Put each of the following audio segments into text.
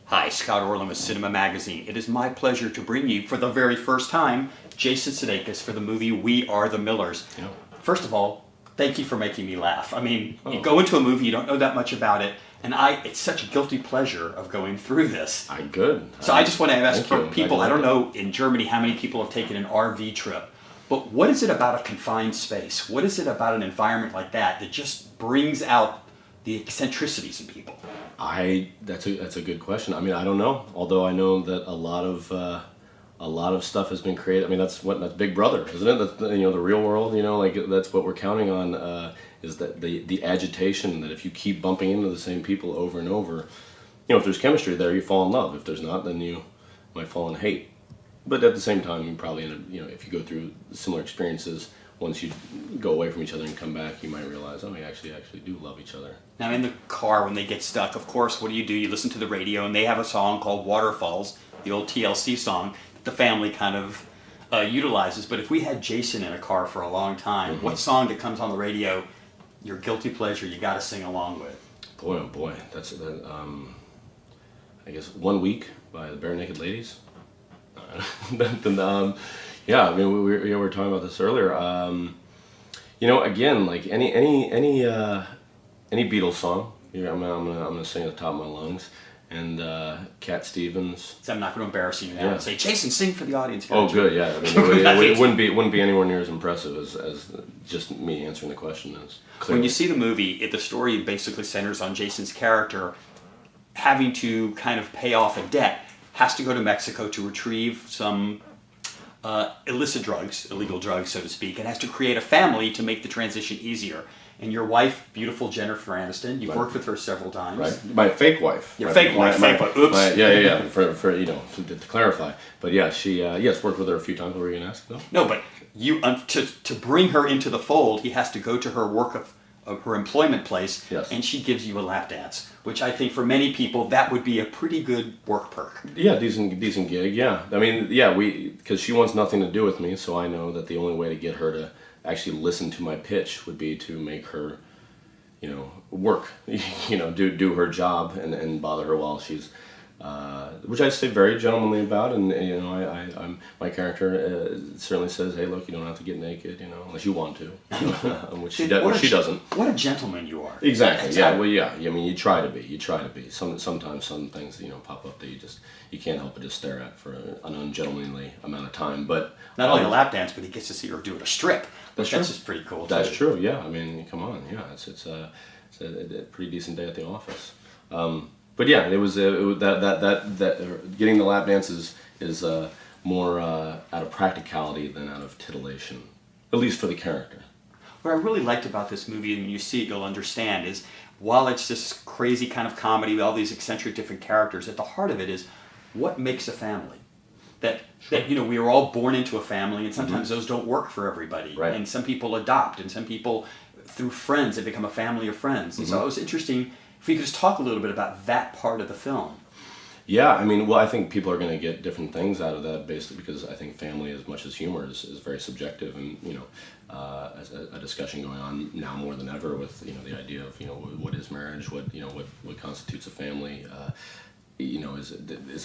Hi, Scott Orland with CINEMA-Magazin. It is my pleasure to bring you, for the very first time, Jason Sudekis for the movie We Are the Millers. Yeah. First of all, thank you for making me laugh. I mean, you go into a movie, you don't know that much about it, and it's such a guilty pleasure of going through this. Good. So I just want to ask for you. people, I don't know in Germany how many people have taken an RV trip, but what is it about a confined space? What is it about an environment like that that just brings out the eccentricities in people? That's a good question. I mean, I don't know. Although I know that a lot of stuff has been created. I mean, that's Big Brother, isn't it? That's, the real world. Like that's what we're counting on. Is that the agitation that if you keep bumping into the same people over and over, if there's chemistry there, you fall in love. If there's not, then you might fall in hate. But at the same time, you probably end up, if you go through similar experiences, once you go away from each other and come back, you might realize, oh, we actually do love each other. Now in the car when they get stuck, of course, what do? You listen to the radio, and they have a song called Waterfalls, the old TLC song that the family kind of utilizes. But if we had Jason in a car for a long time, what song that comes on the radio, your guilty pleasure, you got to sing along with? Boy, oh boy, that's I guess 1 Week by the Bare Naked Ladies. Yeah, I mean, we were talking about this earlier. Again, like any Beatles song, I'm gonna sing at the top of my lungs. And Cat Stevens. So I'm not going to embarrass you now and say, Jason, sing for the audience. Oh, good, yeah. I mean, it wouldn't be anywhere near as impressive as just me answering the question. When you see the movie, the story basically centers on Jason's character having to kind of pay off a debt, has to go to Mexico to retrieve some illicit drugs, illegal drugs, so to speak, and has to create a family to make the transition easier. And your wife, beautiful Jennifer Aniston, you've worked with her several times. Right, my fake wife. Your fake wife. Oops. Yeah. For to clarify, but yeah, she worked with her a few times. What were you gonna ask? No, but you to bring her into the fold, he has to go to her her employment place, and she gives you a lap dance, which I think for many people that would be a pretty good work perk. Yeah, decent gig. Yeah, I mean, because she wants nothing to do with me, so I know that the only way to get her to actually listen to my pitch would be to make her, work, do her job and bother her while she's, which I stay very gentlemanly about, and I'm my character certainly says, hey, look, you don't have to get naked, unless you want to, which she doesn't. What a gentleman you are. Exactly. Yeah. Well, yeah. I mean, you try to be. Sometimes some things pop up that you can't help but just stare at for an ungentlemanly amount of time. But not only a lap dance, but he gets to see her do it a strip. That's just pretty cool. That's true. Yeah. I mean, come on. Yeah. It's a pretty decent day at the office. But yeah, it was that getting the lap dance is more out of practicality than out of titillation, at least for the character. What I really liked about this movie, and when you see it, you'll understand, is while it's this crazy kind of comedy with all these eccentric different characters, at the heart of it is what makes a family. That we are all born into a family, and sometimes those don't work for everybody. Right. And some people adopt, and some people through friends they become a family of friends. And so it was interesting. If you could just talk a little bit about that part of the film. Yeah, I mean, well, I think people are going to get different things out of that, basically, because I think family, as much as humor, is very subjective, and a discussion going on now more than ever with the idea of what is marriage, what constitutes a family. Is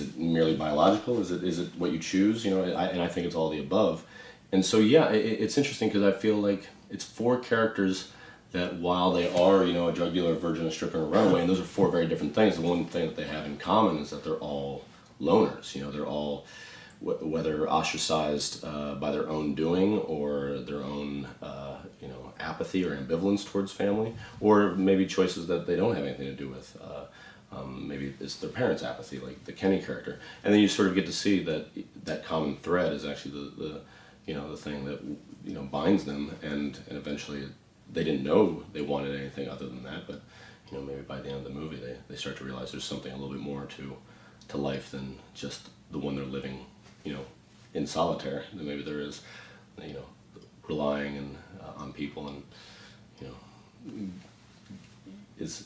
it merely biological? Is it what you choose? And I think it's all the above. And so it's interesting because I feel like it's four characters that while they are, a drug dealer, a virgin, a stripper, and a runaway, and those are four very different things, the one thing that they have in common is that they're all loners. They're all, whether ostracized by their own doing or their own, apathy or ambivalence towards family, or maybe choices that they don't have anything to do with. Maybe it's their parents' apathy, like the Kenny character. And then you sort of get to see that common thread is actually the thing that, binds them, and eventually they didn't know they wanted anything other than that, but maybe by the end of the movie they start to realize there's something a little bit more to life than just the one they're living in solitaire. That maybe there is relying on people and is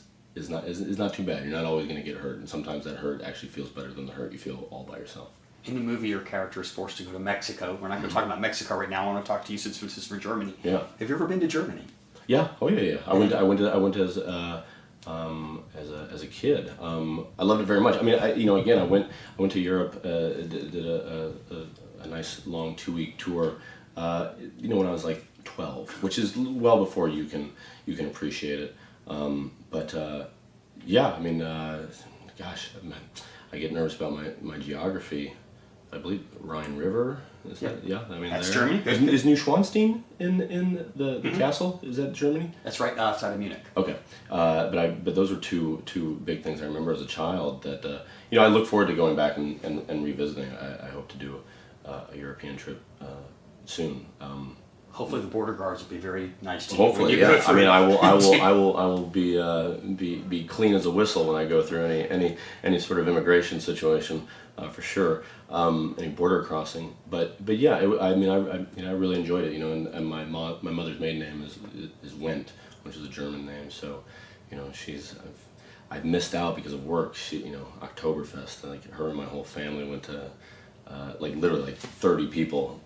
not too bad. You're not always going to get hurt, and sometimes that hurt actually feels better than the hurt you feel all by yourself. In the movie, your character is forced to go to Mexico. We're not going to talk about Mexico right now. I want to talk to you since this is for Germany. Yeah. Have you ever been to Germany? Yeah. Oh yeah. I went as as a kid. I loved it very much. I mean, again, I went to Europe, did a nice long 2-week tour. When I was like 12, which is well before you can appreciate it. Yeah, I mean, gosh, I get nervous about my geography. I believe Rhine River. Is that, yeah, I mean, that's there. Germany. Is Neuschwanstein in the castle? Is that Germany? That's right outside of Munich. Okay, but those are two big things I remember as a child that I look forward to going back and revisiting. I hope to do a European trip soon. Hopefully, the border guards will be very nice to you. Hopefully, when you yeah. go through. I will be clean as a whistle when I go through any sort of immigration situation, for sure. Any border crossing, but yeah, I really enjoyed it. And my mother's maiden name is Wendt, which is a German name. So, I've missed out because of work. Oktoberfest, like her and my whole family went to. Literally 30 people,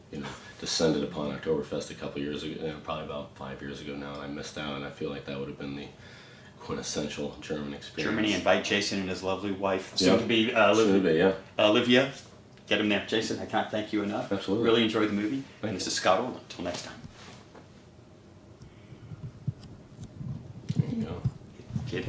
descended upon Oktoberfest a couple years ago, probably about 5 years ago now, and I missed out, and I feel like that would have been the quintessential German experience. Germany, invite Jason and his lovely wife, Yeah. soon to be Olivia. Get him there. Jason, I can't thank you enough. Absolutely. Really enjoyed the movie. Thank And you. this is Scott Orland. Until next time. There you go. Kid.